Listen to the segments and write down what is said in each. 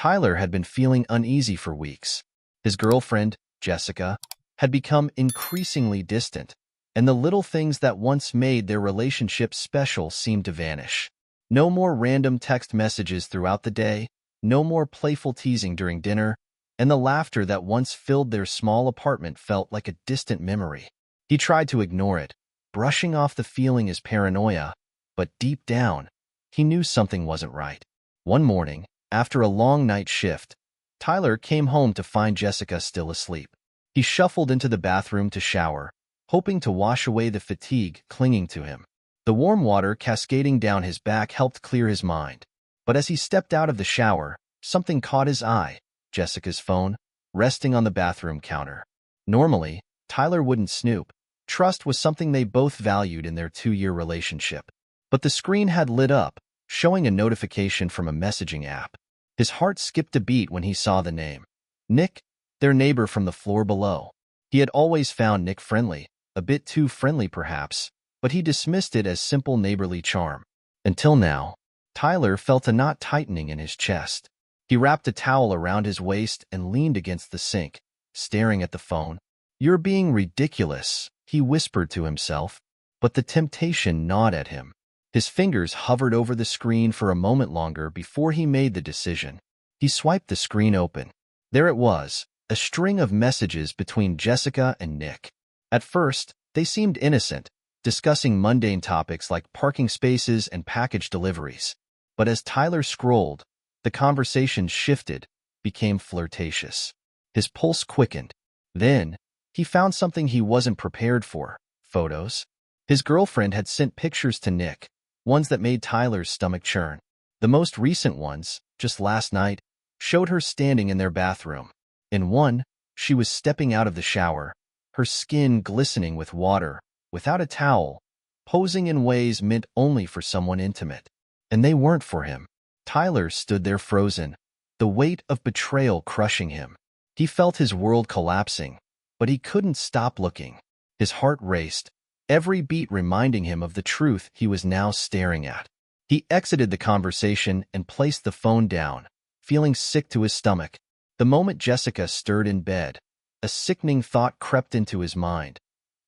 Tyler had been feeling uneasy for weeks. His girlfriend, Jessica, had become increasingly distant, and the little things that once made their relationship special seemed to vanish. No more random text messages throughout the day, no more playful teasing during dinner, and the laughter that once filled their small apartment felt like a distant memory. He tried to ignore it, brushing off the feeling as paranoia, but deep down, he knew something wasn't right. One morning, after a long night shift, Tyler came home to find Jessica still asleep. He shuffled into the bathroom to shower, hoping to wash away the fatigue clinging to him. The warm water cascading down his back helped clear his mind. But as he stepped out of the shower, something caught his eye: Jessica's phone, resting on the bathroom counter. Normally, Tyler wouldn't snoop. Trust was something they both valued in their 2-year relationship. But the screen had lit up, showing a notification from a messaging app. His heart skipped a beat when he saw the name. Nick, their neighbor from the floor below. He had always found Nick friendly, a bit too friendly perhaps, but he dismissed it as simple neighborly charm. Until now, Tyler felt a knot tightening in his chest. He wrapped a towel around his waist and leaned against the sink, staring at the phone. "You're being ridiculous," he whispered to himself, but the temptation gnawed at him. His fingers hovered over the screen for a moment longer before he made the decision. He swiped the screen open. There it was, a string of messages between Jessica and Nick. At first, they seemed innocent, discussing mundane topics like parking spaces and package deliveries. But as Tyler scrolled, the conversation shifted, became flirtatious. His pulse quickened. Then, he found something he wasn't prepared for: photos. His girlfriend had sent pictures to Nick, ones that made Tyler's stomach churn. The most recent ones, just last night, showed her standing in their bathroom. In one, she was stepping out of the shower, her skin glistening with water, without a towel, posing in ways meant only for someone intimate. And they weren't for him. Tyler stood there frozen, the weight of betrayal crushing him. He felt his world collapsing, but he couldn't stop looking. His heart raced, every beat reminding him of the truth he was now staring at. He exited the conversation and placed the phone down, feeling sick to his stomach. The moment Jessica stirred in bed, a sickening thought crept into his mind.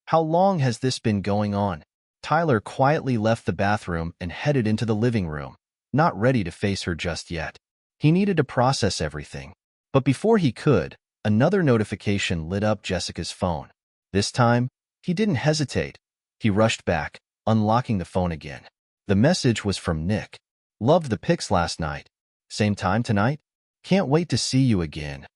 How long has this been going on? Tyler quietly left the bathroom and headed into the living room, not ready to face her just yet. He needed to process everything. But before he could, another notification lit up Jessica's phone. This time, he didn't hesitate. He rushed back, unlocking the phone again. The message was from Nick. "Loved the pics last night. Same time tonight? Can't wait to see you again."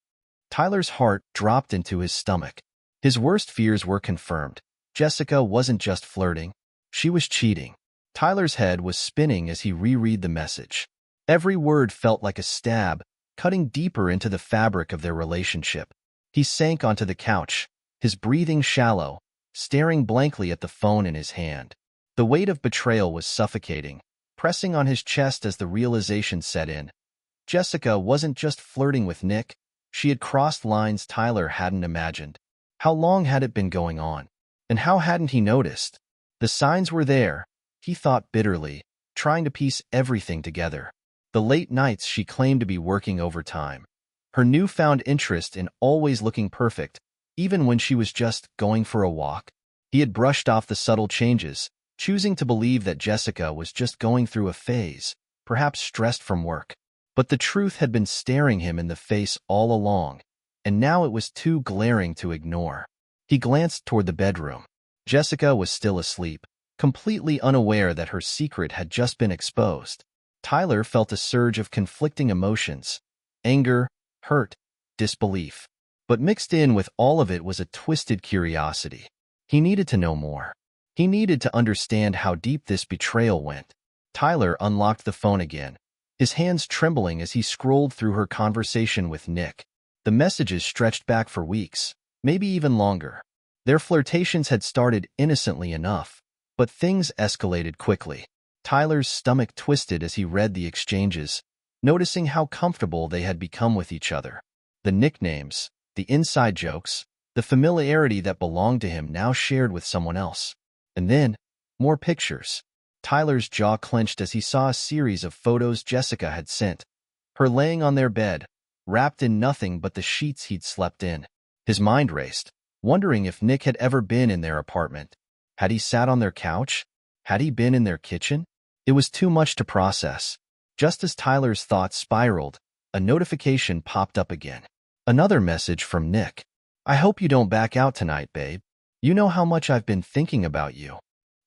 Tyler's heart dropped into his stomach. His worst fears were confirmed. Jessica wasn't just flirting. She was cheating. Tyler's head was spinning as he reread the message. Every word felt like a stab, cutting deeper into the fabric of their relationship. He sank onto the couch, his breathing shallow, staring blankly at the phone in his hand. The weight of betrayal was suffocating, pressing on his chest as the realization set in. Jessica wasn't just flirting with Nick. She had crossed lines Tyler hadn't imagined. How long had it been going on? And how hadn't he noticed? The signs were there, he thought bitterly, trying to piece everything together. The late nights she claimed to be working overtime. Her newfound interest in always looking perfect, even when she was just going for a walk. He had brushed off the subtle changes, choosing to believe that Jessica was just going through a phase, perhaps stressed from work. But the truth had been staring him in the face all along, and now it was too glaring to ignore. He glanced toward the bedroom. Jessica was still asleep, completely unaware that her secret had just been exposed. Tyler felt a surge of conflicting emotions: anger, hurt, disbelief. But mixed in with all of it was a twisted curiosity. He needed to know more. He needed to understand how deep this betrayal went. Tyler unlocked the phone again, his hands trembling as he scrolled through her conversation with Nick. The messages stretched back for weeks, maybe even longer. Their flirtations had started innocently enough, but things escalated quickly. Tyler's stomach twisted as he read the exchanges, noticing how comfortable they had become with each other. The nicknames, the inside jokes, the familiarity that belonged to him now shared with someone else. And then, more pictures. Tyler's jaw clenched as he saw a series of photos Jessica had sent. her laying on their bed, wrapped in nothing but the sheets he'd slept in. His mind raced, wondering if Nick had ever been in their apartment. Had he sat on their couch? Had he been in their kitchen? It was too much to process. Just as Tyler's thoughts spiraled, a notification popped up again. Another message from Nick. "I hope you don't back out tonight, babe. You know how much I've been thinking about you."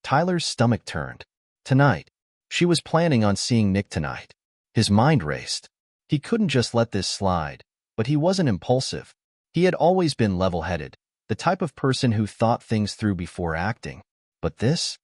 Tyler's stomach turned. Tonight. She was planning on seeing Nick tonight. His mind raced. He couldn't just let this slide, but he wasn't impulsive. He had always been level-headed, the type of person who thought things through before acting. But this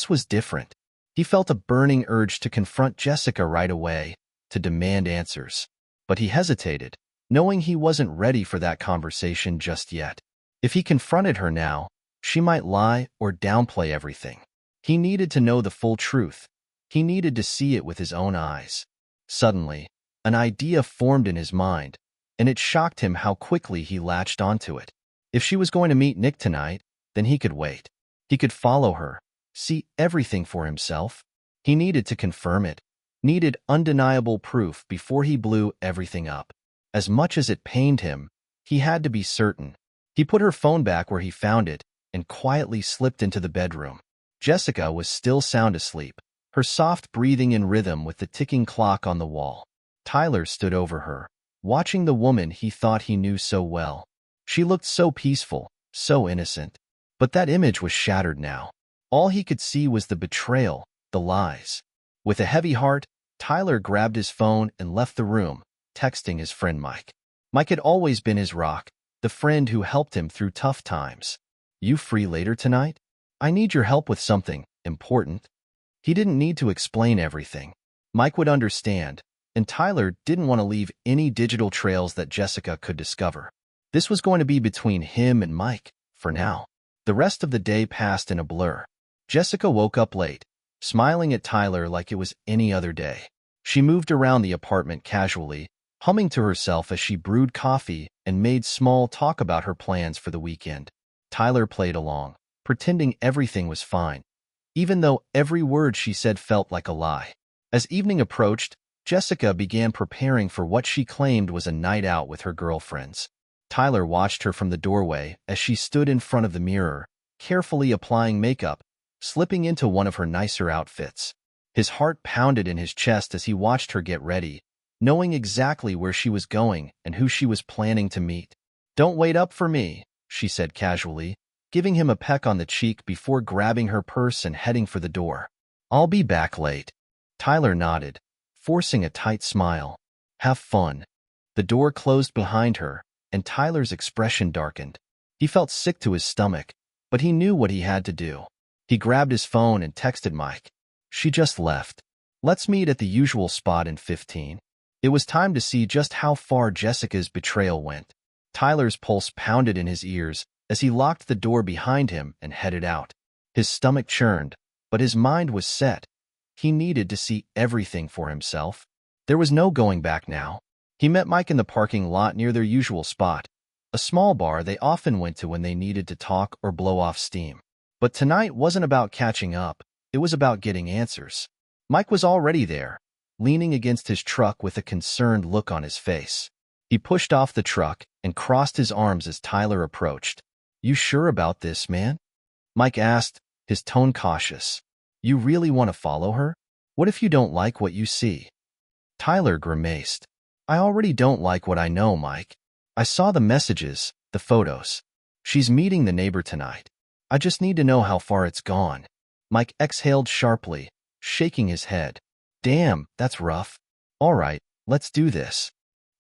was different. He felt a burning urge to confront Jessica right away, to demand answers. But he hesitated, knowing he wasn't ready for that conversation just yet. If he confronted her now, she might lie or downplay everything. He needed to know the full truth. He needed to see it with his own eyes. Suddenly, an idea formed in his mind, and it shocked him how quickly he latched onto it. If she was going to meet Nick tonight, then he could wait. He could follow her, see everything for himself. He needed to confirm it, needed undeniable proof before he blew everything up. As much as it pained him, he had to be certain. He put her phone back where he found it and quietly slipped into the bedroom. Jessica was still sound asleep, her soft breathing in rhythm with the ticking clock on the wall. Tyler stood over her, watching the woman he thought he knew so well. She looked so peaceful, so innocent. But that image was shattered now. All he could see was the betrayal, the lies. With a heavy heart, Tyler grabbed his phone and left the room, texting his friend Mike. Mike had always been his rock, the friend who helped him through tough times. "You free later tonight? I need your help with something important." He didn't need to explain everything. Mike would understand, and Tyler didn't want to leave any digital trails that Jessica could discover. This was going to be between him and Mike, for now. The rest of the day passed in a blur. Jessica woke up late, smiling at Tyler like it was any other day. She moved around the apartment casually, humming to herself as she brewed coffee and made small talk about her plans for the weekend. Tyler played along, pretending everything was fine, even though every word she said felt like a lie. As evening approached, Jessica began preparing for what she claimed was a night out with her girlfriends. Tyler watched her from the doorway as she stood in front of the mirror, carefully applying makeup, slipping into one of her nicer outfits. His heart pounded in his chest as he watched her get ready, knowing exactly where she was going and who she was planning to meet. "Don't wait up for me," she said casually, giving him a peck on the cheek before grabbing her purse and heading for the door. "I'll be back late." Tyler nodded, forcing a tight smile. "Have fun." The door closed behind her, and Tyler's expression darkened. He felt sick to his stomach, but he knew what he had to do. He grabbed his phone and texted Mike. "She just left. Let's meet at the usual spot in 15. It was time to see just how far Jessica's betrayal went. Tyler's pulse pounded in his ears as he locked the door behind him and headed out. His stomach churned, but his mind was set. He needed to see everything for himself. There was no going back now. He met Mike in the parking lot near their usual spot, a small bar they often went to when they needed to talk or blow off steam. But tonight wasn't about catching up, it was about getting answers. Mike was already there, leaning against his truck with a concerned look on his face. He pushed off the truck and crossed his arms as Tyler approached. "You sure about this, man?" Mike asked, his tone cautious. "You really want to follow her? What if you don't like what you see?" Tyler grimaced. "I already don't like what I know, Mike. I saw the messages, the photos. She's meeting the neighbor tonight. I just need to know how far it's gone." Mike exhaled sharply, shaking his head. "Damn, that's rough. All right, let's do this."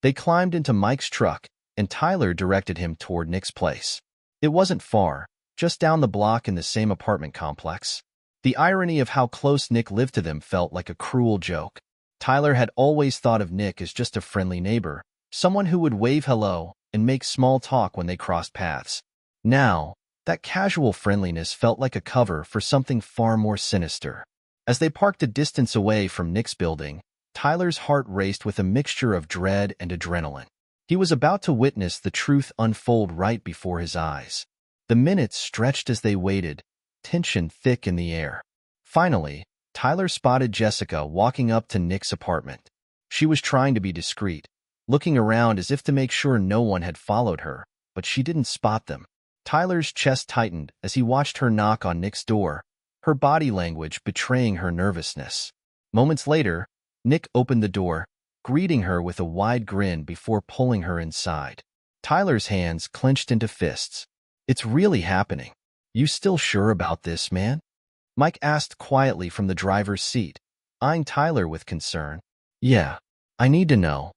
They climbed into Mike's truck, and Tyler directed him toward Nick's place. It wasn't far, just down the block in the same apartment complex. The irony of how close Nick lived to them felt like a cruel joke. Tyler had always thought of Nick as just a friendly neighbor, someone who would wave hello and make small talk when they crossed paths. Now, that casual friendliness felt like a cover for something far more sinister. As they parked a distance away from Nick's building, Tyler's heart raced with a mixture of dread and adrenaline. He was about to witness the truth unfold right before his eyes. The minutes stretched as they waited, tension thick in the air. Finally, Tyler spotted Jessica walking up to Nick's apartment. She was trying to be discreet, looking around as if to make sure no one had followed her, but she didn't spot them. Tyler's chest tightened as he watched her knock on Nick's door, her body language betraying her nervousness. Moments later, Nick opened the door, greeting her with a wide grin before pulling her inside. Tyler's hands clenched into fists. "It's really happening. You still sure about this, man?" Mike asked quietly from the driver's seat, eyeing Tyler with concern. "Yeah, I need to know."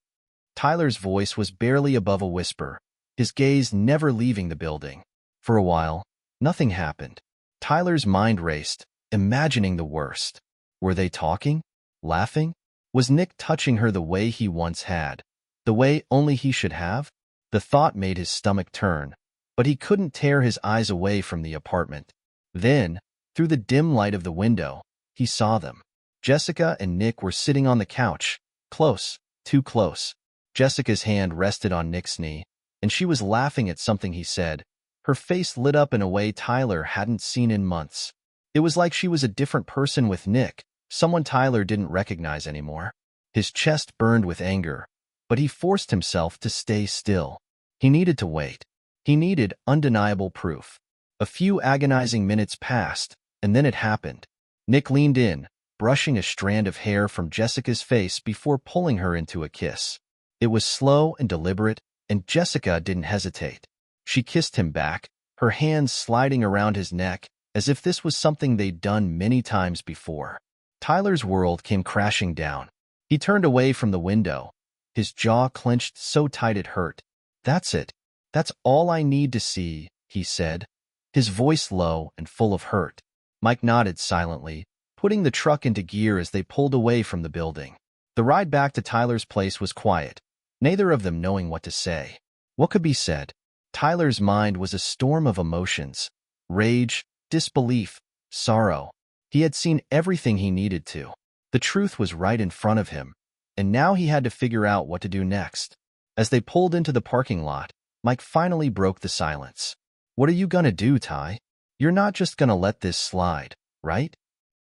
Tyler's voice was barely above a whisper, his gaze never leaving the building. For a while, nothing happened. Tyler's mind raced, imagining the worst. Were they talking? Laughing? Was Nick touching her the way he once had? The way only he should have? The thought made his stomach turn, but he couldn't tear his eyes away from the apartment. Then, through the dim light of the window, he saw them. Jessica and Nick were sitting on the couch, close, too close. Jessica's hand rested on Nick's knee, and she was laughing at something he said. Her face lit up in a way Tyler hadn't seen in months. It was like she was a different person with Nick, someone Tyler didn't recognize anymore. His chest burned with anger, but he forced himself to stay still. He needed to wait. He needed undeniable proof. A few agonizing minutes passed, and then it happened. Nick leaned in, brushing a strand of hair from Jessica's face before pulling her into a kiss. It was slow and deliberate, and Jessica didn't hesitate. She kissed him back, her hands sliding around his neck, as if this was something they'd done many times before. Tyler's world came crashing down. He turned away from the window, his jaw clenched so tight it hurt. "That's it. That's all I need to see," he said, his voice low and full of hurt. Mike nodded silently, putting the truck into gear as they pulled away from the building. The ride back to Tyler's place was quiet, neither of them knowing what to say. What could be said? Tyler's mind was a storm of emotions. Rage, disbelief, sorrow. He had seen everything he needed to. The truth was right in front of him, and now he had to figure out what to do next. As they pulled into the parking lot, Mike finally broke the silence. "What are you gonna do, Ty? You're not just gonna let this slide, right?"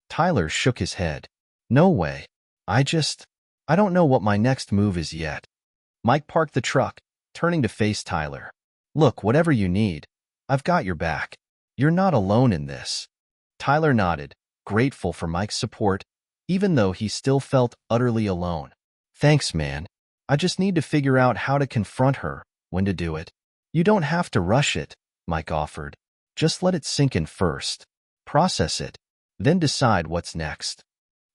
Tyler shook his head. "No way. I don't know what my next move is yet." Mike parked the truck, turning to face Tyler. "Look, whatever you need, I've got your back. You're not alone in this." Tyler nodded, grateful for Mike's support, even though he still felt utterly alone. "Thanks, man. I just need to figure out how to confront her, when to do it." "You don't have to rush it," Mike offered. "Just let it sink in first. Process it, then decide what's next."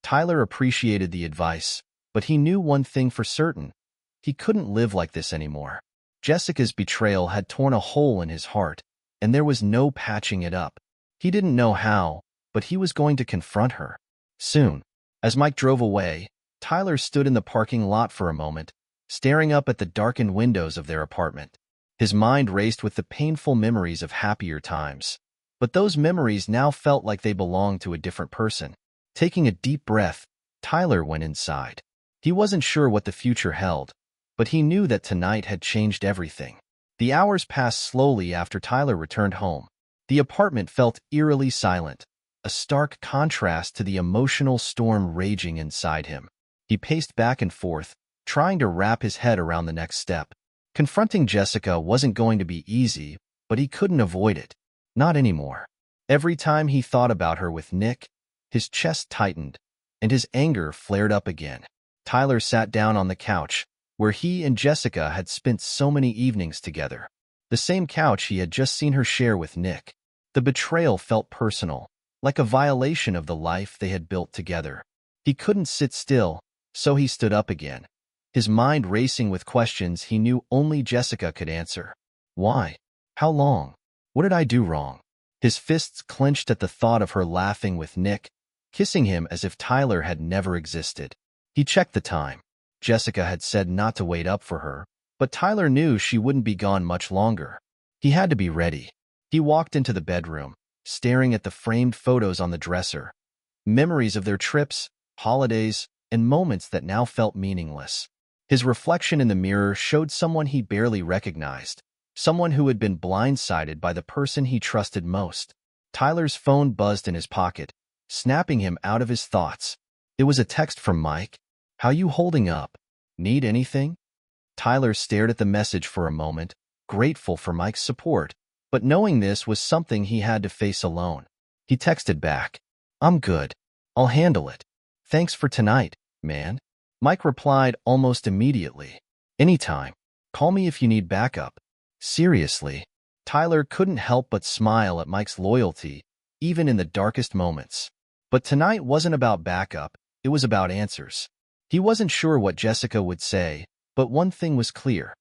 Tyler appreciated the advice, but he knew one thing for certain. He couldn't live like this anymore. Jessica's betrayal had torn a hole in his heart, and there was no patching it up. He didn't know how, but he was going to confront her. Soon. As Mike drove away, Tyler stood in the parking lot for a moment, staring up at the darkened windows of their apartment. His mind raced with the painful memories of happier times. But those memories now felt like they belonged to a different person. Taking a deep breath, Tyler went inside. He wasn't sure what the future held, but he knew that tonight had changed everything. The hours passed slowly after Tyler returned home. The apartment felt eerily silent, a stark contrast to the emotional storm raging inside him. He paced back and forth, trying to wrap his head around the next step. Confronting Jessica wasn't going to be easy, but he couldn't avoid it. Not anymore. Every time he thought about her with Nick, his chest tightened, and his anger flared up again. Tyler sat down on the couch, where he and Jessica had spent so many evenings together. The same couch he had just seen her share with Nick. The betrayal felt personal, like a violation of the life they had built together. He couldn't sit still, so he stood up again, his mind racing with questions he knew only Jessica could answer. Why? How long? What did I do wrong? His fists clenched at the thought of her laughing with Nick, kissing him as if Tyler had never existed. He checked the time. Jessica had said not to wait up for her, but Tyler knew she wouldn't be gone much longer. He had to be ready. He walked into the bedroom, staring at the framed photos on the dresser. Memories of their trips, holidays, and moments that now felt meaningless. His reflection in the mirror showed someone he barely recognized, someone who had been blindsided by the person he trusted most. Tyler's phone buzzed in his pocket, snapping him out of his thoughts. It was a text from Mike. How you holding up? Need anything? Tyler stared at the message for a moment, grateful for Mike's support, but knowing this was something he had to face alone. He texted back, I'm good. I'll handle it. Thanks for tonight, man. Mike replied almost immediately. Anytime. Call me if you need backup. Seriously. Tyler couldn't help but smile at Mike's loyalty, even in the darkest moments. But tonight wasn't about backup, it was about answers. He wasn't sure what Jessica would say, but one thing was clear.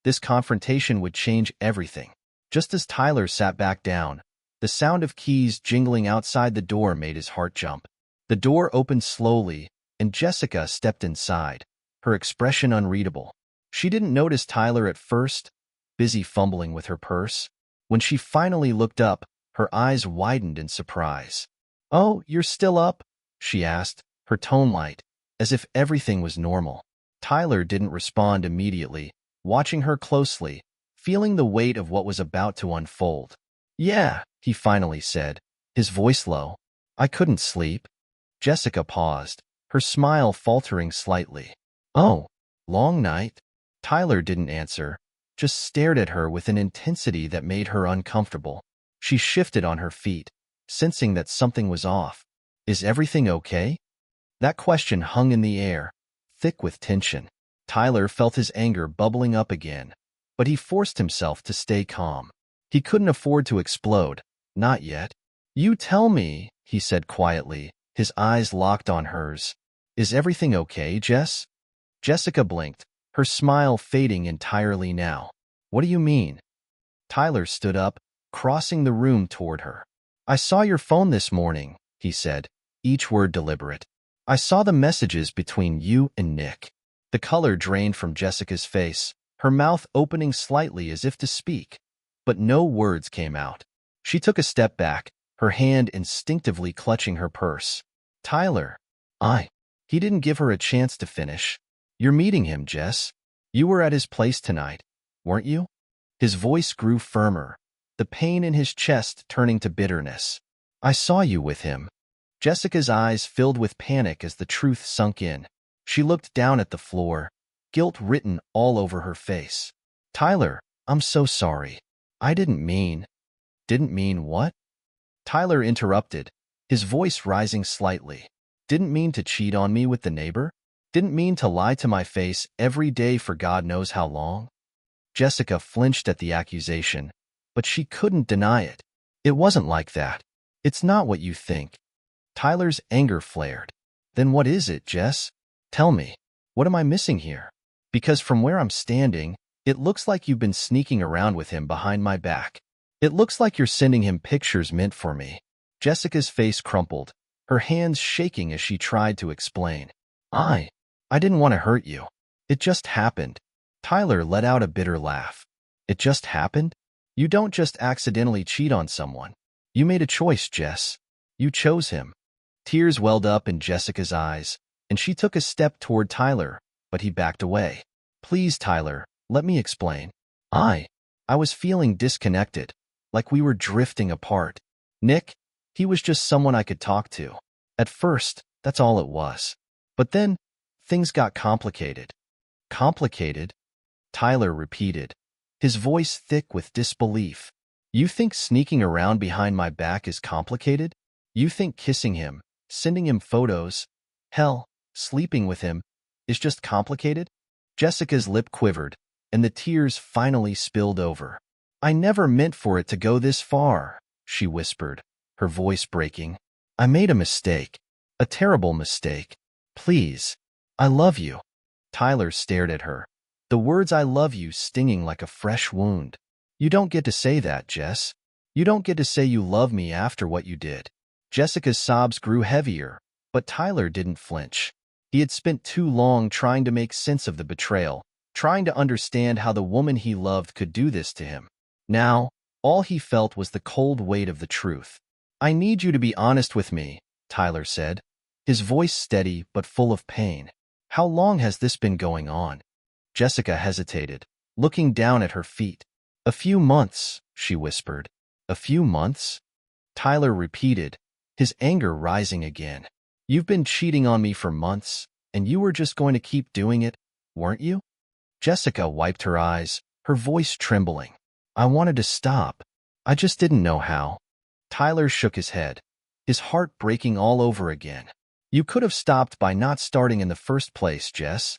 This confrontation would change everything. Just as Tyler sat back down, the sound of keys jingling outside the door made his heart jump. The door opened slowly, and Jessica stepped inside, her expression unreadable. She didn't notice Tyler at first, busy fumbling with her purse. When she finally looked up, her eyes widened in surprise. Oh, you're still up? She asked, her tone light, as if everything was normal. Tyler didn't respond immediately, watching her closely, feeling the weight of what was about to unfold. Yeah, he finally said, his voice low. I couldn't sleep. Jessica paused, her smile faltering slightly. Oh, long night? Tyler didn't answer, just stared at her with an intensity that made her uncomfortable. She shifted on her feet, sensing that something was off. Is everything okay? That question hung in the air, thick with tension. Tyler felt his anger bubbling up again, but he forced himself to stay calm. He couldn't afford to explode, not yet. You tell me, he said quietly, his eyes locked on hers. Is everything okay, Jess? Jessica blinked, her smile fading entirely now. What do you mean? Tyler stood up, crossing the room toward her. I saw your phone this morning, he said, each word deliberate. I saw the messages between you and Nick. The color drained from Jessica's face, her mouth opening slightly as if to speak, but no words came out. She took a step back, her hand instinctively clutching her purse. Tyler. He didn't give her a chance to finish. You're meeting him, Jess. You were at his place tonight, weren't you? His voice grew firmer, the pain in his chest turning to bitterness. I saw you with him. Jessica's eyes filled with panic as the truth sunk in. She looked down at the floor, guilt written all over her face. Tyler, I'm so sorry. I didn't mean. Didn't mean what? Tyler interrupted, his voice rising slightly. Didn't mean to cheat on me with the neighbor? Didn't mean to lie to my face every day for God knows how long? Jessica flinched at the accusation, but she couldn't deny it. It wasn't like that. It's not what you think. Tyler's anger flared. Then what is it, Jess? Tell me. What am I missing here? Because from where I'm standing, it looks like you've been sneaking around with him behind my back. It looks like you're sending him pictures meant for me. Jessica's face crumpled, her hands shaking as she tried to explain. I didn't want to hurt you. It just happened. Tyler let out a bitter laugh. It just happened? You don't just accidentally cheat on someone. You made a choice, Jess. You chose him. Tears welled up in Jessica's eyes, and she took a step toward Tyler, but he backed away. Please, Tyler, let me explain. I was feeling disconnected, like we were drifting apart. Nick, he was just someone I could talk to. At first, that's all it was. But then, things got complicated. Complicated? Tyler repeated, his voice thick with disbelief. You think sneaking around behind my back is complicated? You think kissing him, sending him photos, hell, sleeping with him, is just complicated? Jessica's lip quivered, and the tears finally spilled over. I never meant for it to go this far, she whispered, her voice breaking. I made a mistake. A terrible mistake. Please. I love you. Tyler stared at her, the words I love you stinging like a fresh wound. You don't get to say that, Jess. You don't get to say you love me after what you did. Jessica's sobs grew heavier, but Tyler didn't flinch. He had spent too long trying to make sense of the betrayal, trying to understand how the woman he loved could do this to him. Now, all he felt was the cold weight of the truth. I need you to be honest with me, Tyler said, his voice steady but full of pain. How long has this been going on? Jessica hesitated, looking down at her feet. A few months, she whispered. A few months? Tyler repeated, his anger rising again. You've been cheating on me for months, And you were just going to keep doing it, weren't you? Jessica wiped her eyes, her voice trembling. I wanted to stop. I just didn't know how. Tyler shook his head, his heart breaking all over again. You could have stopped by not starting in the first place, Jess.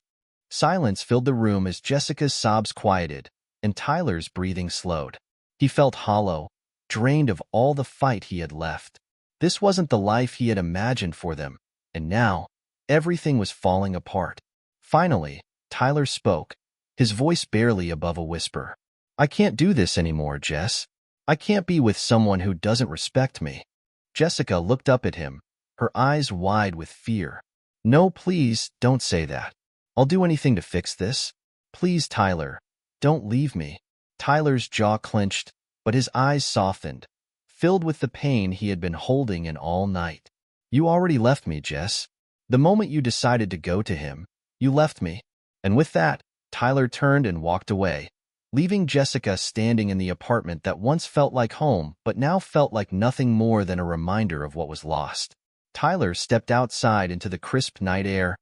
Silence filled the room as Jessica's sobs quieted and Tyler's breathing slowed. He felt hollow, drained of all the fight he had left. This wasn't the life he had imagined for them, and now everything was falling apart. Finally, Tyler spoke, his voice barely above a whisper. I can't do this anymore, Jess. I can't be with someone who doesn't respect me. Jessica looked up at him, her eyes wide with fear. No, please, don't say that. I'll do anything to fix this. Please, Tyler, don't leave me. Tyler's jaw clenched, but his eyes softened, filled with the pain he had been holding in all night. You already left me, Jess. The moment you decided to go to him, you left me. And with that, Tyler turned and walked away, leaving Jessica standing in the apartment that once felt like home but now felt like nothing more than a reminder of what was lost. Tyler stepped outside into the crisp night air,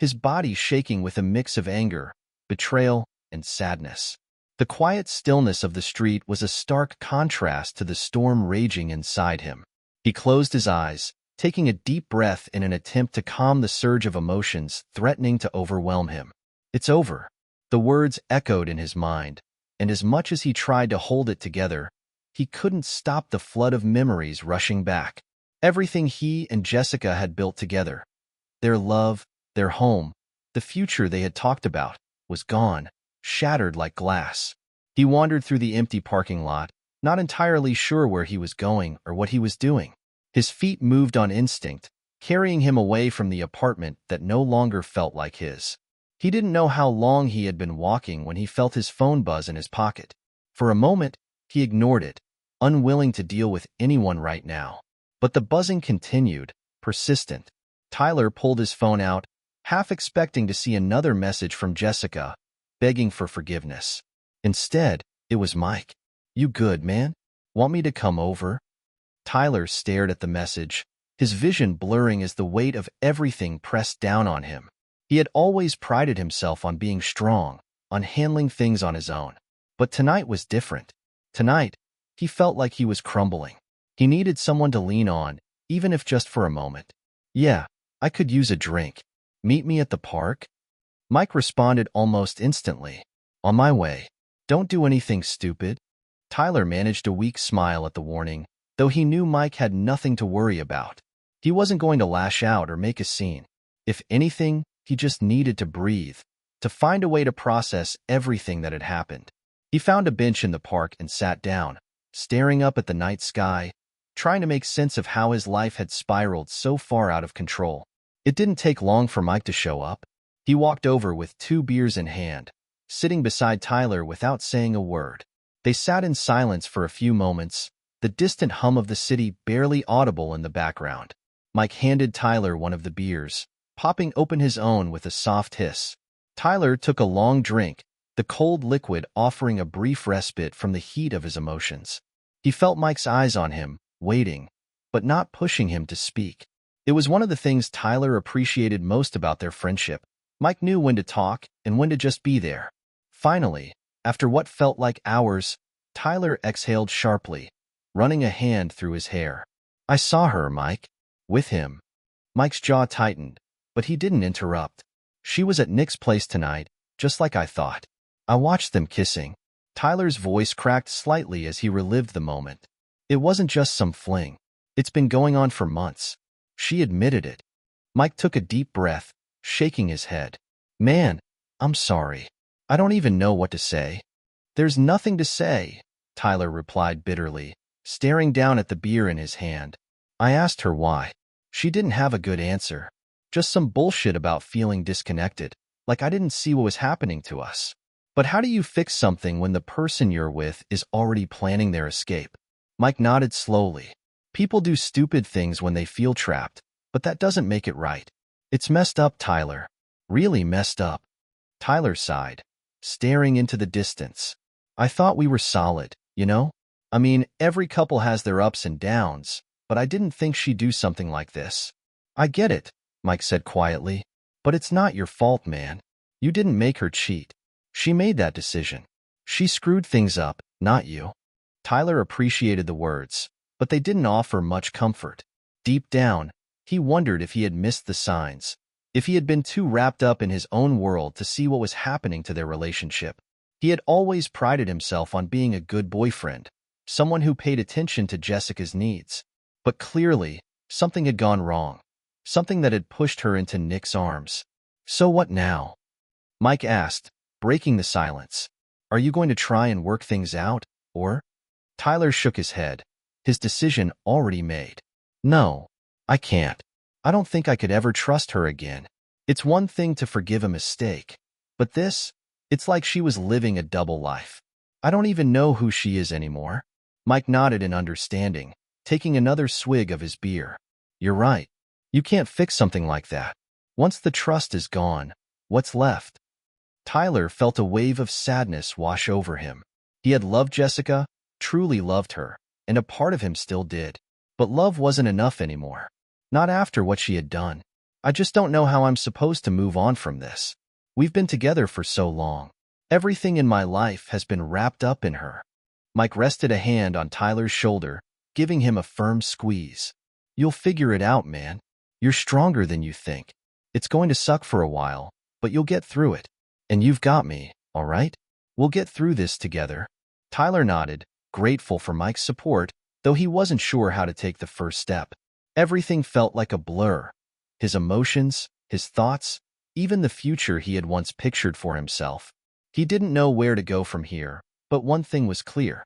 his body shaking with a mix of anger, betrayal, and sadness. The quiet stillness of the street was a stark contrast to the storm raging inside him. He closed his eyes, taking a deep breath in an attempt to calm the surge of emotions threatening to overwhelm him. It's over. The words echoed in his mind, and as much as he tried to hold it together, he couldn't stop the flood of memories rushing back. Everything he and Jessica had built together, their love, their home, the future they had talked about, was gone, shattered like glass. He wandered through the empty parking lot, not entirely sure where he was going or what he was doing. His feet moved on instinct, carrying him away from the apartment that no longer felt like his. He didn't know how long he had been walking when he felt his phone buzz in his pocket. For a moment, he ignored it, unwilling to deal with anyone right now. But the buzzing continued, persistent. Tyler pulled his phone out, half expecting to see another message from Jessica, begging for forgiveness. Instead, it was Mike. You good, man? Want me to come over? Tyler stared at the message, his vision blurring as the weight of everything pressed down on him. He had always prided himself on being strong, on handling things on his own. But tonight was different. Tonight, he felt like he was crumbling. He needed someone to lean on, even if just for a moment. Yeah, I could use a drink. Meet me at the park? Mike responded almost instantly. On my way. Don't do anything stupid. Tyler managed a weak smile at the warning, though he knew Mike had nothing to worry about. He wasn't going to lash out or make a scene. If anything, he just needed to breathe, to find a way to process everything that had happened. He found a bench in the park and sat down, staring up at the night sky, trying to make sense of how his life had spiraled so far out of control. It didn't take long for Mike to show up. He walked over with 2 beers in hand, sitting beside Tyler without saying a word. They sat in silence for a few moments, the distant hum of the city barely audible in the background. Mike handed Tyler one of the beers, popping open his own with a soft hiss. Tyler took a long drink, the cold liquid offering a brief respite from the heat of his emotions. He felt Mike's eyes on him, waiting, but not pushing him to speak. It was one of the things Tyler appreciated most about their friendship. Mike knew when to talk and when to just be there. Finally, after what felt like hours, Tyler exhaled sharply, running a hand through his hair. I saw her, Mike. With him. Mike's jaw tightened, but he didn't interrupt. She was at Nick's place tonight, just like I thought. I watched them kissing. Tyler's voice cracked slightly as he relived the moment. It wasn't just some fling. It's been going on for months. She admitted it. Mike took a deep breath, shaking his head. Man, I'm sorry. I don't even know what to say. There's nothing to say, Tyler replied bitterly, staring down at the beer in his hand. I asked her why. She didn't have a good answer. Just some bullshit about feeling disconnected, like I didn't see what was happening to us. But how do you fix something when the person you're with is already planning their escape? Mike nodded slowly. People do stupid things when they feel trapped, but that doesn't make it right. It's messed up, Tyler. Really messed up. Tyler sighed, staring into the distance. I thought we were solid, you know? I mean, every couple has their ups and downs, but I didn't think she'd do something like this. I get it, Mike said quietly. But it's not your fault, man. You didn't make her cheat. She made that decision. She screwed things up, not you. Tyler appreciated the words, but they didn't offer much comfort. Deep down, he wondered if he had missed the signs, if he had been too wrapped up in his own world to see what was happening to their relationship. He had always prided himself on being a good boyfriend, someone who paid attention to Jessica's needs. But clearly, something had gone wrong, something that had pushed her into Nick's arms. So what now? Mike asked, breaking the silence. Are you going to try and work things out, or? Tyler shook his head, his decision already made. No, I can't. I don't think I could ever trust her again. It's one thing to forgive a mistake, but this, it's like she was living a double life. I don't even know who she is anymore. Mike nodded in understanding, taking another swig of his beer. You're right. You can't fix something like that. Once the trust is gone, what's left? Tyler felt a wave of sadness wash over him. He had loved Jessica, truly loved her, and a part of him still did. But love wasn't enough anymore. Not after what she had done. I just don't know how I'm supposed to move on from this. We've been together for so long. Everything in my life has been wrapped up in her. Mike rested a hand on Tyler's shoulder, giving him a firm squeeze. You'll figure it out, man. You're stronger than you think. It's going to suck for a while, but you'll get through it. And you've got me, all right? We'll get through this together. Tyler nodded, grateful for Mike's support, though he wasn't sure how to take the first step. Everything felt like a blur. His emotions, his thoughts, even the future he had once pictured for himself. He didn't know where to go from here, but one thing was clear.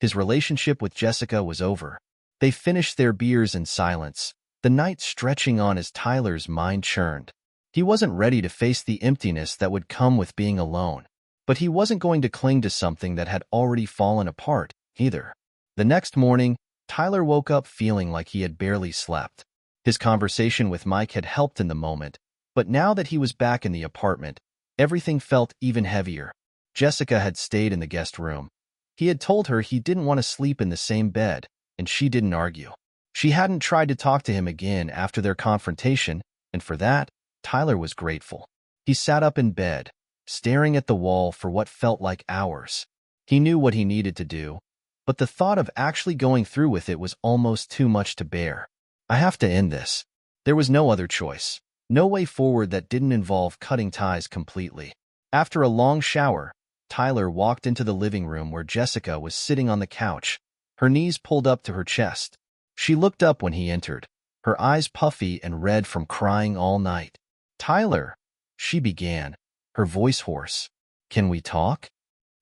His relationship with Jessica was over. They finished their beers in silence, the night stretching on as Tyler's mind churned. He wasn't ready to face the emptiness that would come with being alone, but he wasn't going to cling to something that had already fallen apart, either. The next morning, Tyler woke up feeling like he had barely slept. His conversation with Mike had helped in the moment, but now that he was back in the apartment, everything felt even heavier. Jessica had stayed in the guest room. He had told her he didn't want to sleep in the same bed, and she didn't argue. She hadn't tried to talk to him again after their confrontation, and for that, Tyler was grateful. He sat up in bed, staring at the wall for what felt like hours. He knew what he needed to do, but the thought of actually going through with it was almost too much to bear. I have to end this. There was no other choice. No way forward that didn't involve cutting ties completely. After a long shower, Tyler walked into the living room where Jessica was sitting on the couch, her knees pulled up to her chest. She looked up when he entered, her eyes puffy and red from crying all night. Tyler, she began, her voice hoarse. Can we talk?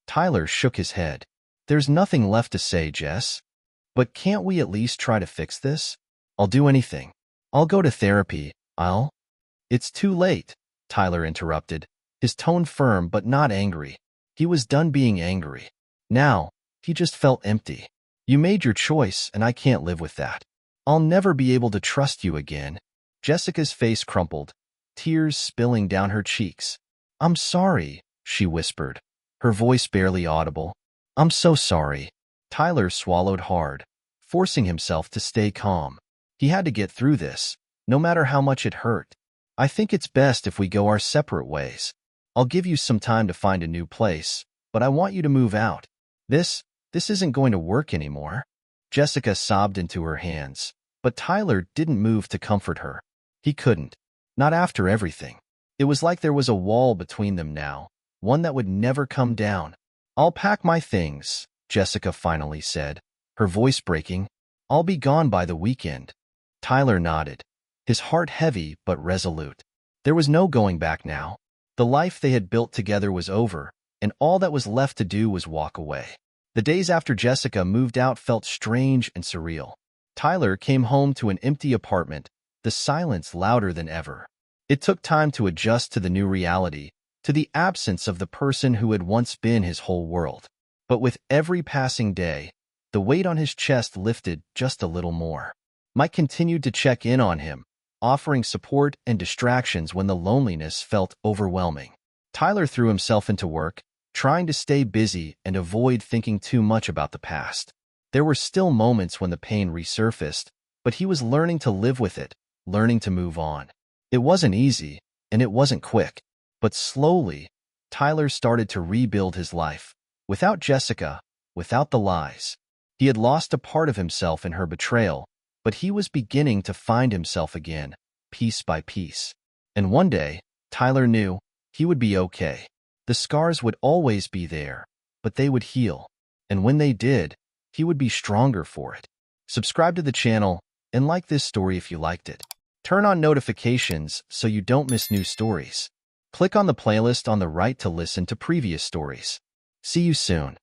Tyler shook his head. There's nothing left to say, Jess. But can't we at least try to fix this? I'll do anything. I'll go to therapy. It's too late, Tyler interrupted, his tone firm but not angry. He was done being angry. Now, he just felt empty. You made your choice, and I can't live with that. I'll never be able to trust you again. Jessica's face crumpled, tears spilling down her cheeks. I'm sorry, she whispered, her voice barely audible. I'm so sorry. Tyler swallowed hard, forcing himself to stay calm. He had to get through this, no matter how much it hurt. I think it's best if we go our separate ways. I'll give you some time to find a new place, but I want you to move out. This isn't going to work anymore. Jessica sobbed into her hands, but Tyler didn't move to comfort her. He couldn't. Not after everything. It was like there was a wall between them now, one that would never come down. I'll pack my things, Jessica finally said, her voice breaking. I'll be gone by the weekend. Tyler nodded, his heart heavy but resolute. There was no going back now. The life they had built together was over, and all that was left to do was walk away. The days after Jessica moved out felt strange and surreal. Tyler came home to an empty apartment, the silence louder than ever. It took time to adjust to the new reality, to the absence of the person who had once been his whole world. But with every passing day, the weight on his chest lifted just a little more. Mike continued to check in on him, offering support and distractions when the loneliness felt overwhelming. Tyler threw himself into work, trying to stay busy and avoid thinking too much about the past. There were still moments when the pain resurfaced, but he was learning to live with it, learning to move on. It wasn't easy, and it wasn't quick. But slowly, Tyler started to rebuild his life. Without Jessica, without the lies. He had lost a part of himself in her betrayal, but he was beginning to find himself again, piece by piece. And one day, Tyler knew he would be okay. The scars would always be there, but they would heal. And when they did, he would be stronger for it. Subscribe to the channel and like this story if you liked it. Turn on notifications so you don't miss new stories. Click on the playlist on the right to listen to previous stories. See you soon.